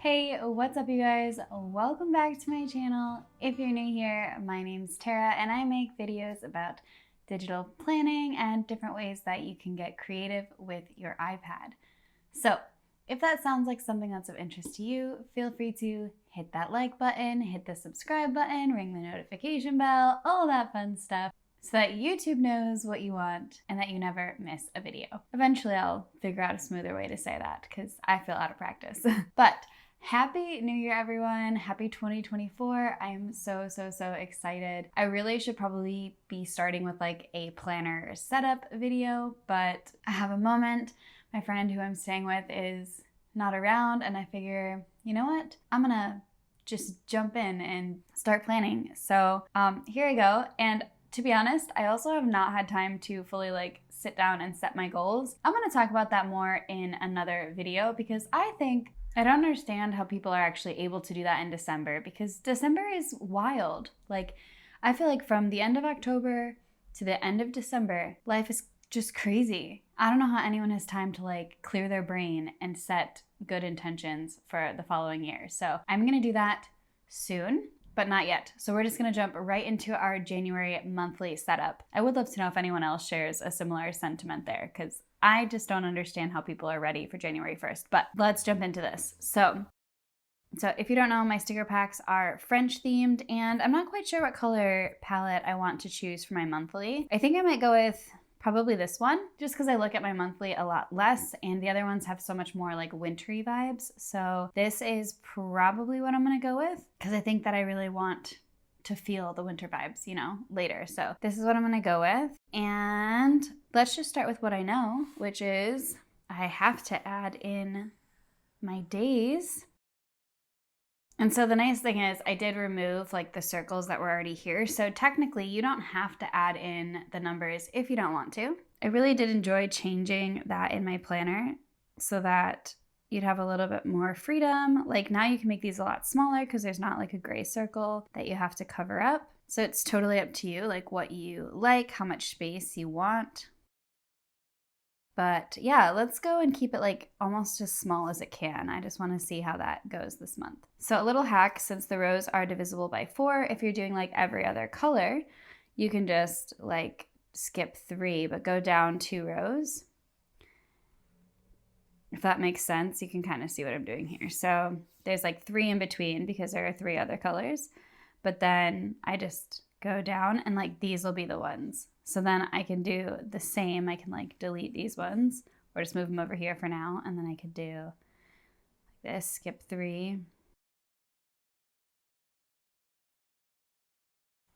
Hey, what's up you guys? Welcome back to my channel. If you're new here, my name's Tara and I make videos about digital planning and different ways that you can get creative with your iPad. So if that sounds like something that's of interest to you, feel free to hit that like button, hit the subscribe button, ring the notification bell, all that fun stuff, so that YouTube knows what you want and that you never miss a video. Eventually I'll figure out a smoother way to say that because I feel out of practice. But Happy New Year, everyone. Happy 2024. I'm so excited. I really should probably be starting with like a planner setup video, but I have a moment. My friend who I'm staying with is not around and I figure, you know what? I'm gonna just jump in and start planning. So here I go. And to be honest, I also have not had time to fully like sit down and set my goals. I'm gonna talk about that more in another video because I don't understand how people are actually able to do that in December, because December is wild. Like, I feel like from the end of October to the end of December, life is just crazy. I don't know how anyone has time to like clear their brain and set good intentions for the following year. So I'm gonna do that soon, but not yet. So we're just gonna jump right into our January monthly setup. I would love to know if anyone else shares a similar sentiment there, because I just don't understand how people are ready for January 1st, but let's jump into this. So if you don't know, my sticker packs are French themed, and I'm not quite sure what color palette I want to choose for my monthly. I think I might go with probably this one, just because I look at my monthly a lot less, and the other ones have so much more like wintry vibes. So this is probably what I'm gonna go with, because I think that I really want to feel the winter vibes, you know, later. So this is what I'm gonna go with. And let's just start with what I know, which is I have to add in my days. And so the nice thing is I did remove like the circles that were already here. So technically you don't have to add in the numbers if you don't want to. I really did enjoy changing that in my planner so that you'd have a little bit more freedom. Like now you can make these a lot smaller because there's not like a gray circle that you have to cover up. So it's totally up to you, like what you like, how much space you want. But yeah, let's go and keep it like almost as small as it can. I just want to see how that goes this month. So a little hack, since the rows are divisible by 4, if you're doing like every other color, you can just like skip 3, but go down 2 rows. If that makes sense, you can kind of see what I'm doing here. So there's like 3 in between because there are 3 other colors, but then I just go down and like these will be the ones. So then I can do the same. I can like delete these ones or just move them over here for now. And then I could do like this, skip 3.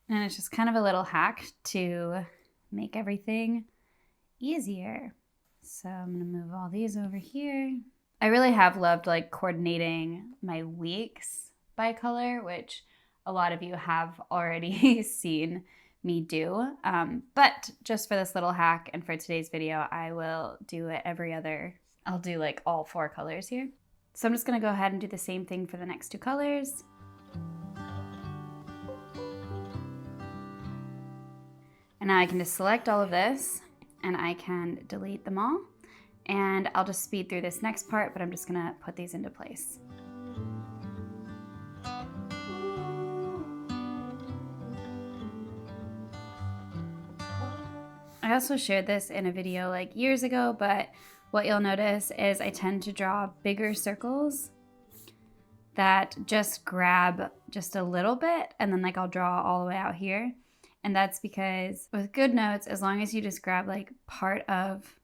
And it's just kind of a little hack to make everything easier. So I'm gonna move all these over here. I really have loved like coordinating my weeks by color, which a lot of you have already seen me do. But just for this little hack and for today's video, I will do it every other, I'll do like all 4 colors here. So I'm just gonna go ahead and do the same thing for the next 2 colors. And now I can just select all of this and I can delete them all. And I'll just speed through this next part, but I'm just gonna put these into place. I also shared this in a video like years ago, but what you'll notice is I tend to draw bigger circles that just grab just a little bit, and then like I'll draw all the way out here. And that's because with Goodnotes, as long as you just grab like part of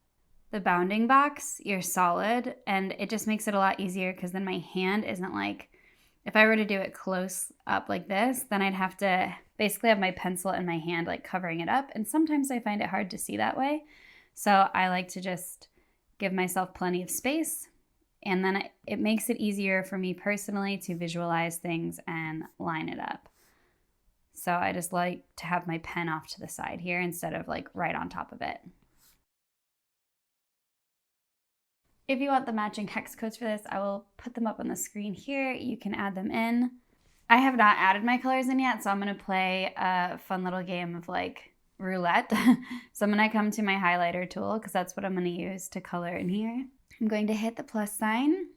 the bounding box, you're solid, and it just makes it a lot easier because then my hand isn't like, if I were to do it close up like this, then I'd have to basically have my pencil in my hand like covering it up, and sometimes I find it hard to see that way. So I like to just give myself plenty of space, and then it makes it easier for me personally to visualize things and line it up. So I just like to have my pen off to the side here instead of like right on top of it. If you want the matching hex codes for this, I will put them up on the screen here. You can add them in. I have not added my colors in yet, so I'm gonna play a fun little game of like roulette. So I'm gonna come to my highlighter tool because that's what I'm gonna use to color in here. I'm going to hit the plus sign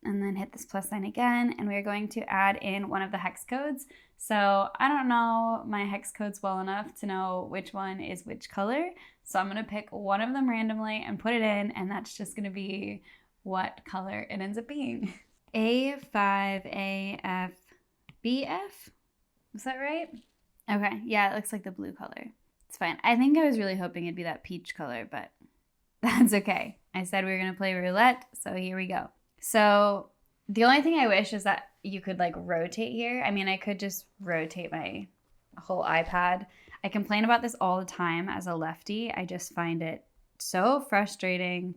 and then hit this plus sign again, and we're going to add in one of the hex codes. So I don't know my hex codes well enough to know which one is which color. So I'm gonna pick one of them randomly and put it in, and that's just gonna be what color it ends up being. A5AFBF, is that right? Okay, yeah, it looks like the blue color. It's fine. I think I was really hoping it'd be that peach color, but that's okay. I said we were gonna play roulette, so here we go. So the only thing I wish is that you could like rotate here. I mean, I could just rotate my whole iPad. I complain about this all the time as a lefty. I just find it so frustrating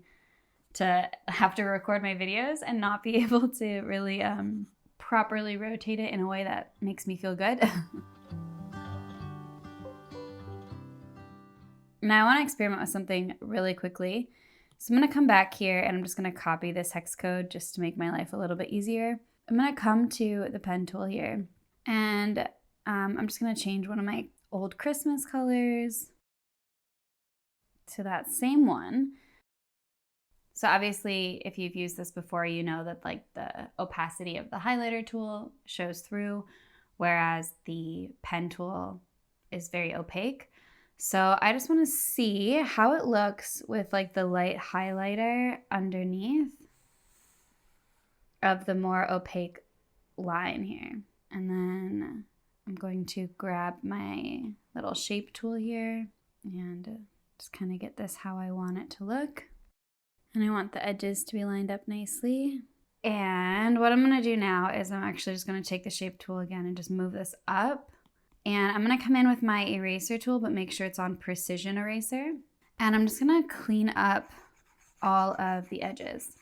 to have to record my videos and not be able to really properly rotate it in a way that makes me feel good. Now I want to experiment with something really quickly. So I'm going to come back here and I'm just going to copy this hex code just to make my life a little bit easier. I'm going to come to the pen tool here and I'm just going to change one of my old Christmas colors to that same one. So obviously if you've used this before, you know that like the opacity of the highlighter tool shows through, whereas the pen tool is very opaque. So I just want to see how it looks with like the light highlighter underneath of the more opaque line here. And then I'm going to grab my little shape tool here and just kind of get this how I want it to look. And I want the edges to be lined up nicely. And what I'm going to do now is I'm actually just going to take the shape tool again and just move this up. And I'm going to come in with my eraser tool, but make sure it's on precision eraser. And I'm just going to clean up all of the edges.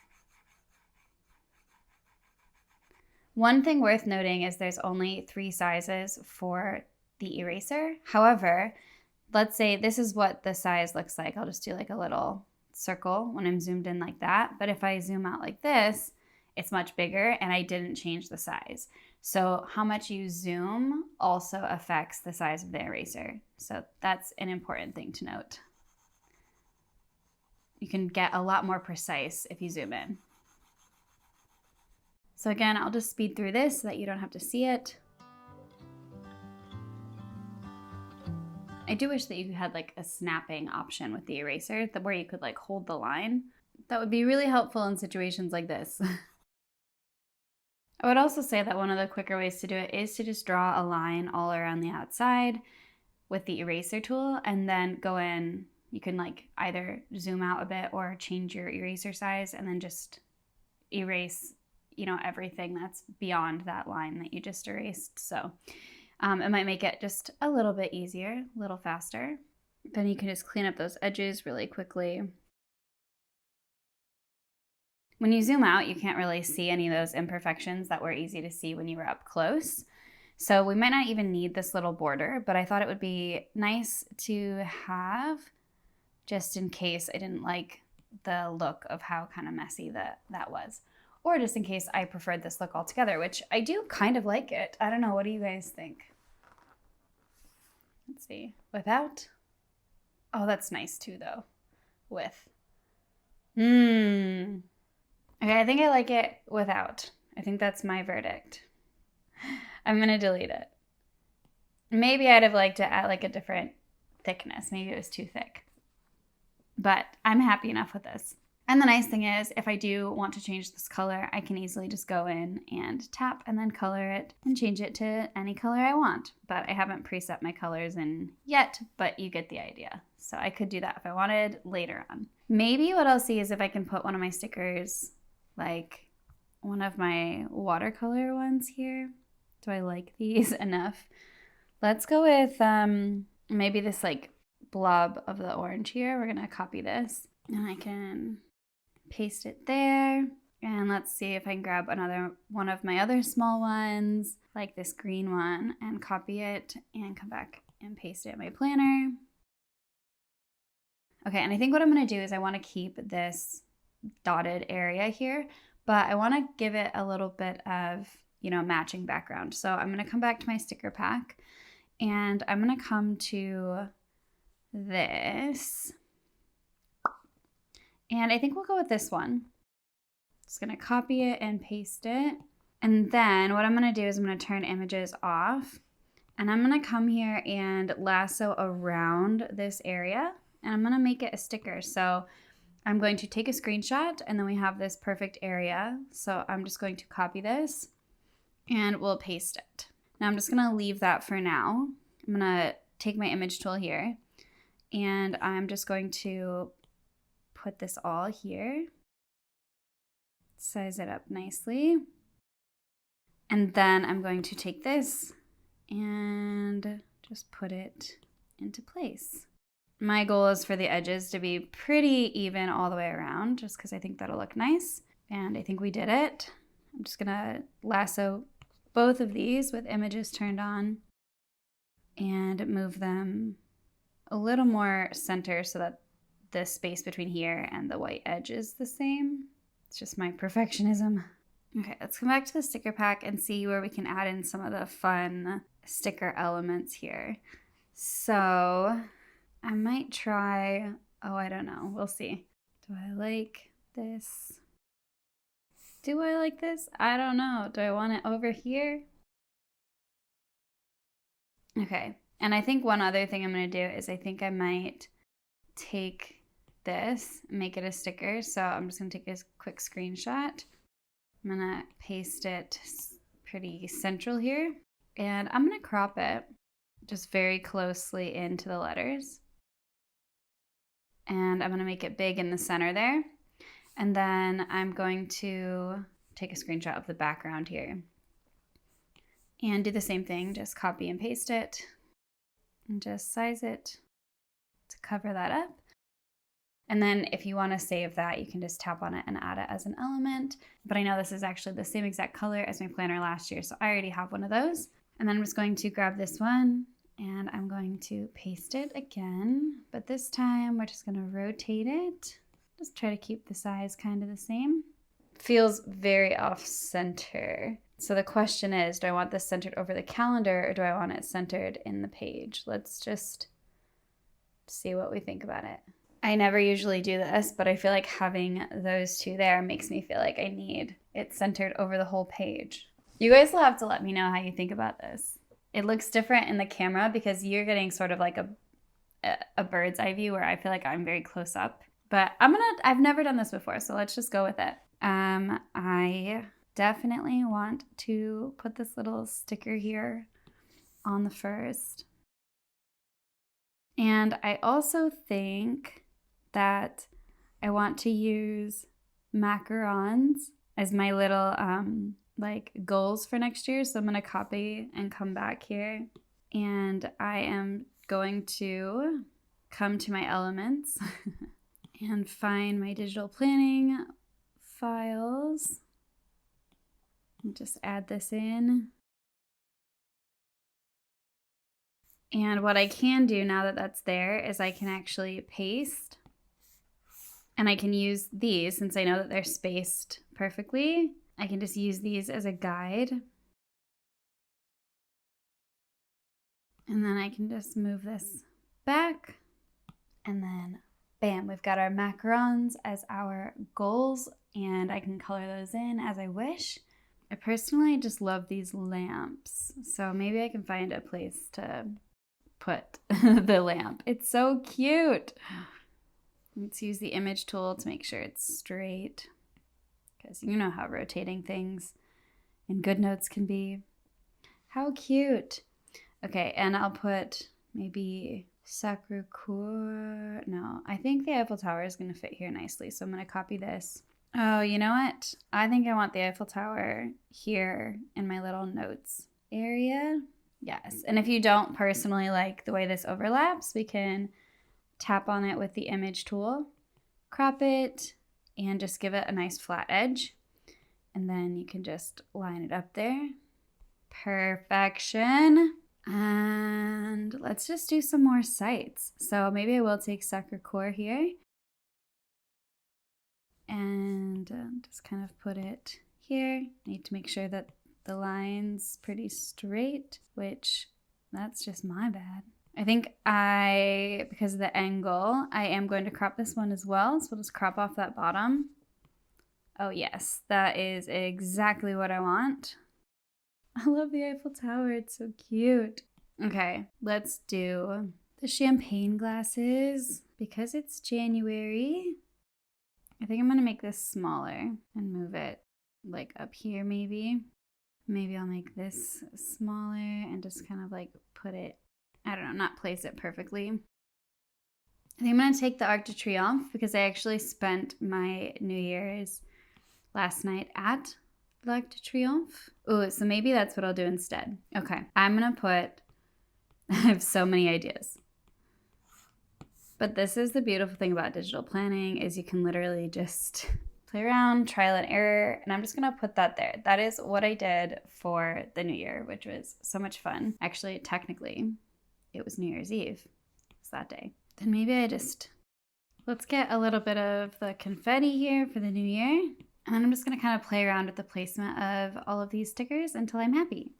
One thing worth noting is there's only 3 sizes for the eraser. However, let's say this is what the size looks like. I'll just do like a little circle when I'm zoomed in like that. But if I zoom out like this, it's much bigger and I didn't change the size. So how much you zoom also affects the size of the eraser. So that's an important thing to note. You can get a lot more precise if you zoom in. So again, I'll just speed through this so that you don't have to see it. I do wish that you had like a snapping option with the eraser where you could like hold the line. That would be really helpful in situations like this. I would also say that one of the quicker ways to do it is to just draw a line all around the outside with the eraser tool and then go in. You can like either zoom out a bit or change your eraser size and then just erase, you know, everything that's beyond that line that you just erased. So it might make it just a little bit easier, a little faster. Then you can just clean up those edges really quickly. When you zoom out, you can't really see any of those imperfections that were easy to see when you were up close. So we might not even need this little border, but I thought it would be nice to have just in case I didn't like the look of how kind of messy that was. Or just in case I preferred this look altogether, which I do kind of like it. I don't know, what do you guys think? Let's see, without? Oh, that's nice too though, with. Okay, I think I like it without. I think that's my verdict. I'm gonna delete it. Maybe I'd have liked to add like a different thickness. Maybe it was too thick. But I'm happy enough with this. And the nice thing is, if I do want to change this color, I can easily just go in and tap and then color it and change it to any color I want. But I haven't preset my colors in yet, but you get the idea. So I could do that if I wanted later on. Maybe what I'll see is if I can put one of my stickers, like one of my watercolor ones here. Do I like these enough? Let's go with maybe this like blob of the orange here. We're gonna copy this and I can paste it there. And let's see if I can grab another one of my other small ones, like this green one, and copy it and come back and paste it in my planner. Okay, and I think what I'm gonna do is I wanna keep this dotted area here, but I wanna give it a little bit of, you know, matching background. So I'm gonna come back to my sticker pack and I'm gonna come to this. And I think we'll go with this one. Just gonna copy it and paste it. And then what I'm gonna do is I'm gonna turn images off, and I'm gonna come here and lasso around this area, and I'm gonna make it a sticker. So I'm going to take a screenshot, and then we have this perfect area. So I'm just going to copy this and we'll paste it. Now I'm just gonna leave that for now. I'm gonna take my image tool here, and I'm just going to put this all here, size it up nicely. And then I'm going to take this and just put it into place. My goal is for the edges to be pretty even all the way around, just because I think that'll look nice. And I think we did it. I'm just gonna lasso both of these with images turned on and move them a little more center so that the space between here and the white edge is the same. It's just my perfectionism. Okay, let's come back to the sticker pack and see where we can add in some of the fun sticker elements here. So I might try, oh, I don't know, we'll see. Do I like this? Do I like this? I don't know. Do I want it over here? Okay, and I think one other thing I'm gonna do is I think I might take this, make it a sticker. So I'm just gonna take a quick screenshot. I'm gonna paste it pretty central here, and I'm gonna crop it just very closely into the letters. And I'm gonna make it big in the center there. And then I'm going to take a screenshot of the background here and do the same thing, just copy and paste it and just size it to cover that up. And then if you want to save that, you can just tap on it and add it as an element. But I know this is actually the same exact color as my planner last year, so I already have one of those. And then I'm just going to grab this one and I'm going to paste it again. But this time we're just going to rotate it. Just try to keep the size kind of the same. Feels very off center. So the question is, do I want this centered over the calendar or do I want it centered in the page? Let's just see what we think about it. I never usually do this, but I feel like having those two there makes me feel like I need it centered over the whole page. You guys will have to let me know how you think about this. It looks different in the camera because you're getting sort of like a bird's eye view where I feel like I'm very close up. But I've never done this before, so let's just go with it. I definitely want to put this little sticker here on the first. And I also think that I want to use macarons as my little like goals for next year. So I'm gonna copy and come back here. And I am going to come to my elements and find my digital planning files. And just add this in. And what I can do now that that's there is I can actually paste. And I can use these, since I know that they're spaced perfectly, I can just use these as a guide. And then I can just move this back. And then, bam, we've got our macarons as our goals, and I can color those in as I wish. I personally just love these lamps, so maybe I can find a place to put the lamp. It's so cute. Let's use the image tool to make sure it's straight, because you know how rotating things in Goodnotes can be. How cute. Okay, and I'll put maybe Sacre-Cœur. No, I think the Eiffel Tower is going to fit here nicely, so I'm going to copy this. Oh, you know what? I think I want the Eiffel Tower here in my little notes area. Yes, and if you don't personally like the way this overlaps, we can tap on it with the image tool, crop it, and just give it a nice flat edge. And then you can just line it up there. Perfection. And let's just do some more sites. So maybe I will take Sacre-Cœur here and just kind of put it here. Need to make sure that the line's pretty straight, which that's just my bad. I think because of the angle, I am going to crop this one as well. So we'll just crop off that bottom Oh yes, that is exactly what I want. I love the Eiffel Tower, it's so cute. Okay, let's do the champagne glasses. Because it's January, I think I'm gonna make this smaller and move it like up here maybe. Maybe I'll make this smaller and just kind of like put it, I don't know, not place it perfectly. I think I'm gonna take the Arc de Triomphe because I actually spent my New Year's last night at l'Arc de Triomphe. Ooh, so maybe that's what I'll do instead. Okay, I'm gonna put, I have so many ideas. But this is the beautiful thing about digital planning is you can literally just play around, trial and error, and I'm just gonna put that there. That is what I did for the New Year, which was so much fun. Actually, technically, it was New Year's Eve. It was that day. Then maybe let's get a little bit of the confetti here for the new year. And then I'm just gonna kind of play around with the placement of all of these stickers until I'm happy.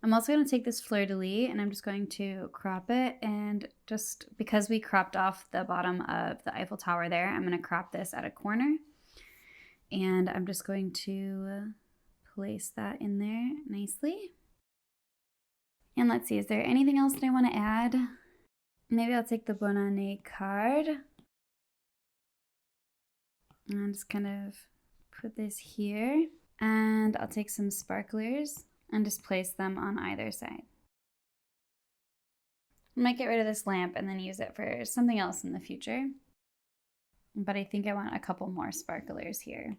I'm also going to take this fleur-de-lis and I'm just going to crop it, and just because we cropped off the bottom of the Eiffel Tower there, I'm going to crop this at a corner, and I'm just going to place that in there nicely. And let's see, is there anything else that I want to add? Maybe I'll take the Bonne Année card and just kind of put this here, and I'll take some sparklers and just place them on either side. I might get rid of this lamp and then use it for something else in the future. But I think I want a couple more sparklers here.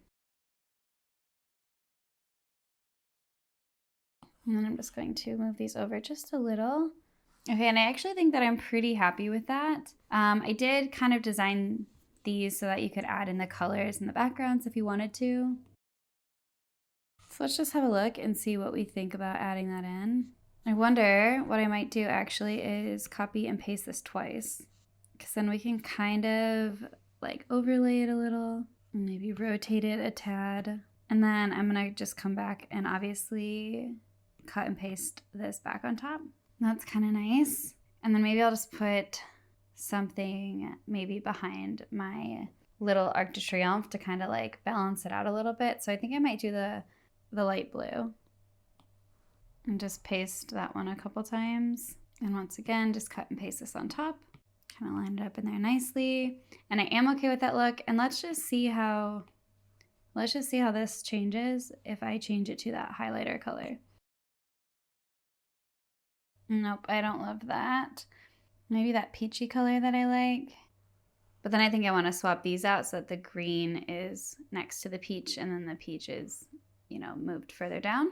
And then I'm just going to move these over just a little. Okay, and I actually think that I'm pretty happy with that. I did kind of design these so that you could add in the colors and the backgrounds if you wanted to. So let's just have a look and see what we think about adding that in. I wonder what I might do actually is copy and paste this twice, because then we can kind of like overlay it a little, and maybe rotate it a tad. And then I'm gonna just come back and obviously cut and paste this back on top. That's kind of nice. And then maybe I'll just put something maybe behind my little Arc de Triomphe to kind of like balance it out a little bit. So I think I might do the light blue and just paste that one a couple times. And once again, just cut and paste this on top, kind of line it up in there nicely. And I am okay with that look. And let's just see how this changes if I change it to that highlighter color. Nope, I don't love that. Maybe that peachy color that I like. But then I think I want to swap these out so that the green is next to the peach and then the peach is, you know, moved further down.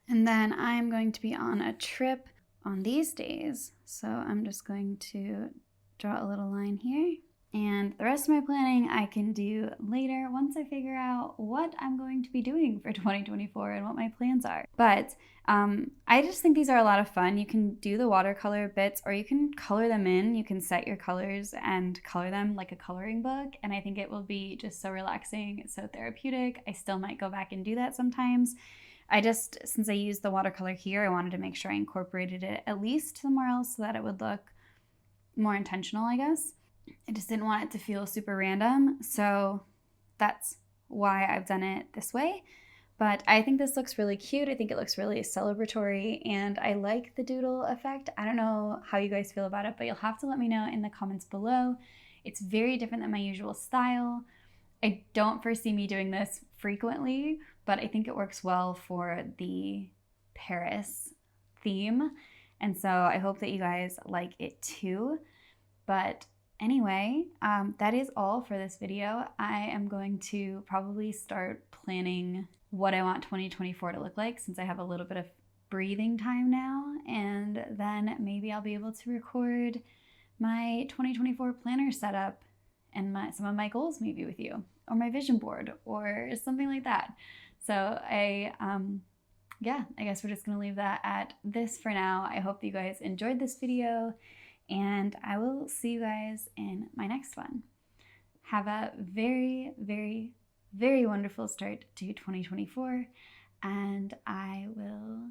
And then I'm going to be on a trip on these days. So I'm just going to draw a little line here. And the rest of my planning I can do later once I figure out what I'm going to be doing for 2024 and what my plans are. But I just think these are a lot of fun. You can do the watercolor bits or you can color them in. You can set your colors and color them like a coloring book. And I think it will be just so relaxing, so therapeutic. I still might go back and do that sometimes. Since I used the watercolor here, I wanted to make sure I incorporated it at least somewhere else so that it would look more intentional, I guess. I just didn't want it to feel super random, so that's why I've done it this way. But I think this looks really cute. I think it looks really celebratory, and I like the doodle effect. I don't know how you guys feel about it, but you'll have to let me know in the comments below. It's very different than my usual style. I don't foresee me doing this frequently, but I think it works well for the Paris theme. And so I hope that you guys like it too. But anyway, that is all for this video. I am going to probably start planning what I want 2024 to look like, since I have a little bit of breathing time now, and then maybe I'll be able to record my 2024 planner setup and some of my goals maybe with you, or my vision board or something like that. So I guess we're just gonna leave that at this for now. I hope you guys enjoyed this video, and I will see you guys in my next one. Have a very, very, very wonderful start to 2024, and I will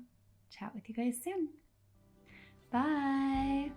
chat with you guys soon. Bye.